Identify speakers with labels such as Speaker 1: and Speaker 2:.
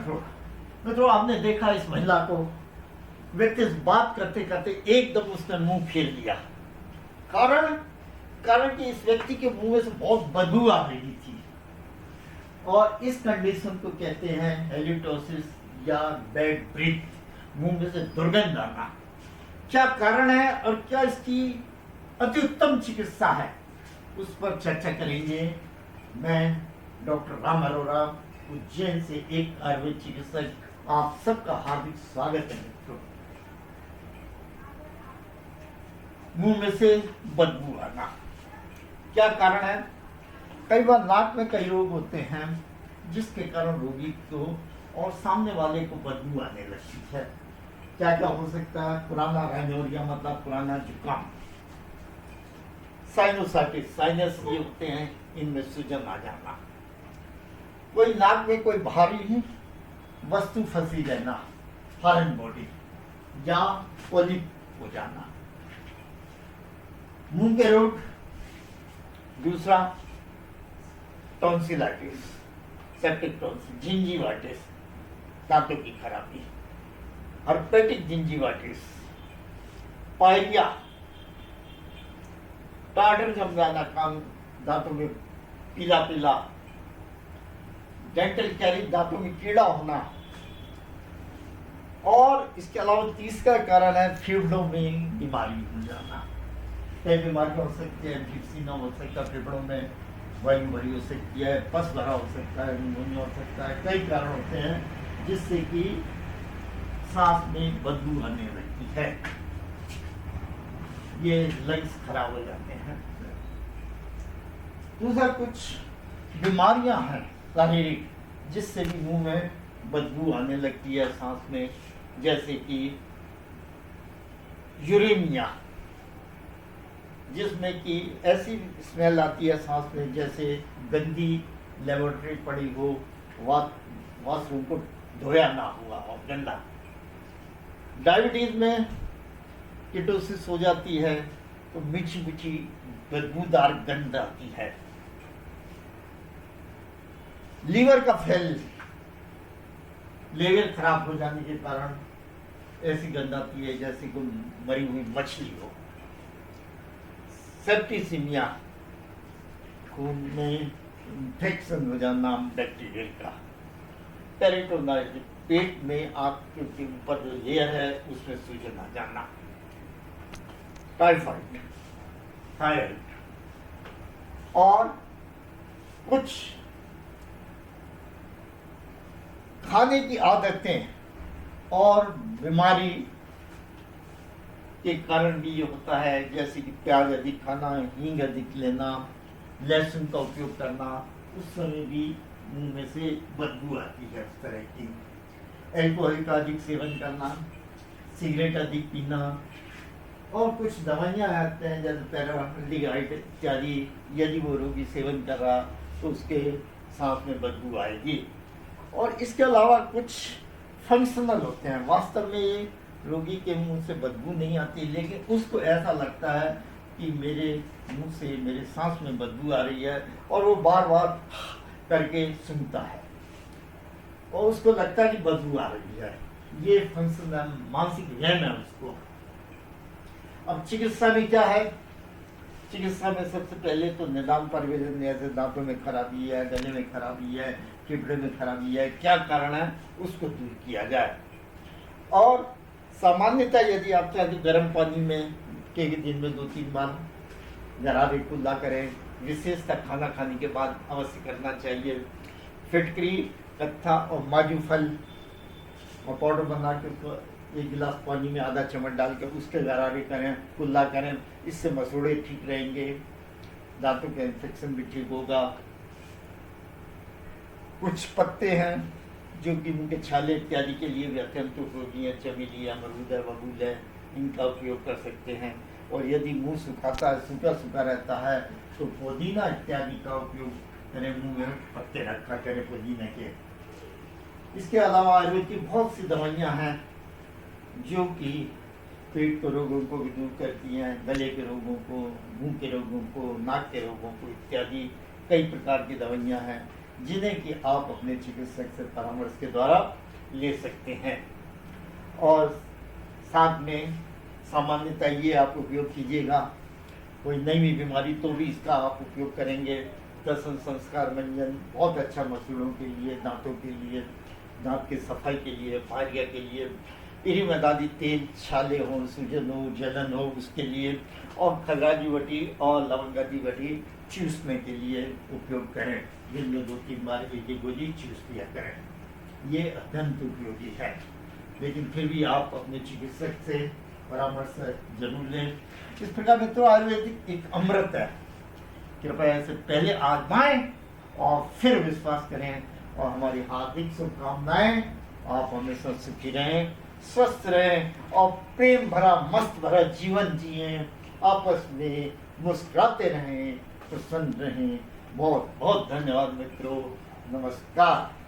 Speaker 1: मित्रों, आपने देखा इस महिला को, व्यक्ति बात करते करते एकदम उसने मुंह फेर लिया। कारण कारण कि इस व्यक्ति के मुंह में से बहुत बदबू आ रही थी, और इस कंडीशन को कहते हैं हेलिटोसिस या बैड ब्रीथ, मुंह में से दुर्गंध आना। क्या कारण है और क्या इसकी अति उत्तम चिकित्सा है, उस पर चर्चा करेंगे। मैं डॉक्टर राम अरोड़ा, उज्जैन से एक आयुर्वेद चिकित्सक, आप सबका हार्दिक स्वागत है। मित्रों, मुंह में से बदबू आना, क्या कारण है? कई बार नाक में कई रोग होते हैं जिसके कारण रोगी को और सामने वाले को बदबू आने लगती है। क्या क्या हो सकता है? पुराना राइनोरिया मतलब पुराना जुकाम, साइनोसाइटिस, साइनस ये होते हैं, इनमें सूजन आ जाना, कोई नाक में कोई भारी वस्तु फंसी रहना, फॉरेन बॉडी, या पॉलिप हो जाना, मुंह के रोग। दूसरा टॉन्सिलाइटिस, सेप्टिक टॉन्सिल, जिंजीवाइटिस, दांतों की खराबी, हर्पेटिक जिंजीवाइटिस, पायरिया, टार्टर जम जाना, कान दांतों में पीला पीला, डेंटल कैरी, दांतों में कीड़ा होना, और इसके अलावा तीसरा कारण है फेफड़ों में बीमारी हो जाना। कई बीमारियां हो सकती है, डिप्सीना हो सकता है, फेफड़ों में वायु भरी हो सकती है, पस भरा हो सकता है, निमोनिया हो सकता है, कई कारण होते हैं जिससे कि सांस में बदबू आने लगती है, ये लंग्स खराब हो जाते हैं। दूसरा कुछ बीमारियां हैं शारीरिक जिससे भी मुंह में बदबू आने लगती है सांस में, जैसे कि यूरेमिया, जिसमें कि ऐसी स्मेल आती है सांस में जैसे गंदी लेबोरेटरी पड़ी हो, वॉशरूम को धोया ना हुआ हो, गंदा। डायबिटीज में कीटोसिस हो जाती है तो मीठी मीठी बदबूदार गंध आती है। लीवर का फेल, लीवर खराब हो जाने के कारण ऐसी गंध आती है जैसे कोई मरी हुई मछली हो। सेप्टिसीमिया, खून में इंफेक्शन हो जाना बैक्टीरियल का। पेरिटोनाइटिस, पेट में आपके ऊपर जो लेयर है उसमें सूजन आ जाना। टाइफाइड, थायराइड, और कुछ खाने की आदतें और बीमारी के कारण भी ये होता है, जैसे कि प्याज अधिक खाना, हींग अधिक लेना, लहसुन का उपयोग करना, उस समय भी मुंह में से बदबू आती है उस तरह की। अल्कोहल का अधिक सेवन करना, सिगरेट अधिक पीना, और कुछ दवाइयाँ आते हैं जैसे पैरालिगाइड इत्यादि, यदि वो रोगी सेवन कर रहा तो उसके सांस में बदबू आएगी। और इसके अलावा कुछ फंक्शनल होते हैं, वास्तव में ये रोगी के मुंह से बदबू नहीं आती, लेकिन उसको ऐसा लगता है कि मेरे मुंह से मेरे सांस में बदबू आ रही है, और वो बार बार करके सुनता है और उसको लगता है कि बदबू आ रही है। ये फंक्शनल मानसिक वहम है उसको। अब चिकित्सा में क्या है? चिकित्सा में सबसे पहले तो निदान परिवेदन, जैसे दांतों में खराबी है, गले में खराबी है, फेफड़े में खराबी है, क्या कारण है उसको दूर किया जाए। और सामान्यतः यदि आप चाहते गर्म पानी में के दिन में 2-3 बार गरारे कुल्ला करें, विशेषतः खाना खाने के बाद अवश्य करना चाहिए। फिटकरी, कत्था और माजू फल और पाउडर बना के उसको 1 गिलास पानी में आधा चम्मच डाल कर उसके गरारे करें, कुल्ला करें, इससे मसूड़े ठीक रहेंगे, दांतों का इन्फेक्शन भी ठीक होगा। कुछ पत्ते हैं जो कि उनके छाले इत्यादि के लिए भी अत्यंत उपयोगी है, चमेली, अमरूद है, बबूल है, इनका उपयोग कर सकते हैं। और यदि मुंह सुखाता है, सूखा सूखा रहता है, तो पुदीना इत्यादि का उपयोग करें, मुंह में पत्ते रखा करें पुदीना के। इसके अलावा आयुर्वेद की बहुत सी दवाइयाँ हैं जो कि पेट के रोगों को भी दूर करती हैं, गले के रोगों को, मुंह के रोगों को, नाक के रोगों को इत्यादि कई प्रकार की दवाइयाँ हैं। जिन्हें कि आप अपने चिकित्सक से परामर्श के द्वारा ले सकते हैं। और साथ में सामान्यतः ये आप उपयोग कीजिएगा, कोई नई बीमारी तो भी इसका आप उपयोग करेंगे। दसन संस्कार मंजन बहुत अच्छा मसूड़ों के लिए, दांतों के लिए, दांत की सफाई के लिए, फारिया के लिए, इरीमदादी तेल, छाले हो, सूजन हो, जलन हो उसके लिए, और खगाजी वटी और लवंगादी वटी चूसने के लिए उपयोग करें। दिन में 2-3 बार एक गोली चूस लिया करें। ये अत्यंत उपयोगी है, लेकिन फिर भी आप अपने चिकित्सक से परामर्श जरूर लें। इस प्रकार में तो आयुर्वेदिक एक अमृत है, कृपया इसे पहले आजमाएं और फिर विश्वास करें। और हमारी हार्दिक शुभकामनाएं, आप हमेशा सुखी रहें, स्वस्थ रहें और प्रेम भरा मस्त भरा जीवन जिएं, आपस में मुस्कुराते रहें, प्रसन्न रहें। बहुत बहुत धन्यवाद मित्रों, नमस्कार।